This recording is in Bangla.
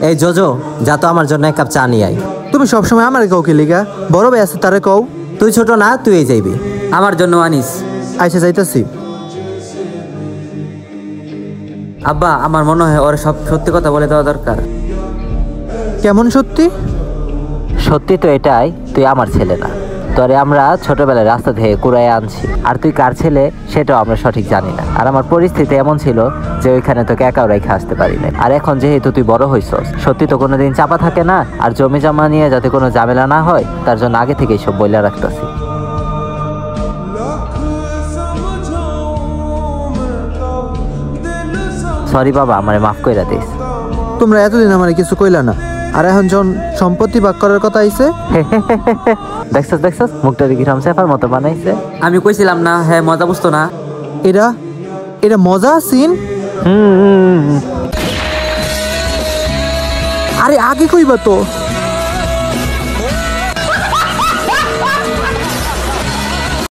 এই জোজো, যা তো আমার জন্য এক কাপ চা নিয়ে আয়। তুমি সবসময় আমার কও কি লিগা? বড় ভাই আছে তারে কও। তুই ছোট না, তুই এই যাইবি। আমার জন্য আনিস। আইসা যাইতাছি। আব্বা, আমার মনে হয় ওর সব সত্যি কথা বলে দেওয়া দরকার। কেমন সত্যি? সত্যি তো এটাই, তুই আমার ছেলে না। তোরে আমরা ছোটবেলায় রাস্তা থেকে কুড়াইয়া আনছি, আর তুই কার ছেলে সেটাও আমরা সঠিক জানি না। আর আমার পরিস্থিতি এমন ছিল যে ওইখানে তোকে একাও রেখে আসতে পারি না। আর এখন যেহেতু তুই বড় হইছস, সত্যি তো কোনোদিন চাপা থাকে না। আর জমি জমা নিয়ে যাতে কোনো ঝামেলা না হয়, তার জন্য আগে থেকেই সব বইলা রাখতেছি। সরি বাবা, আমারে মাফ কইরা দিস। তোমরা এতদিন আমার কিছু কইলা না, আর এখন যখন সম্পত্তি ভাগ করার কথা আইছে। দেখছস দেখছস, মুখটা দেখি রামসেফার মতো বানাইছে। আমি কইছিলাম না, হ্যাঁ মজা বুঝতো না। এরা এটা মজা সিন। হুম। আরে আগে কইবা তো।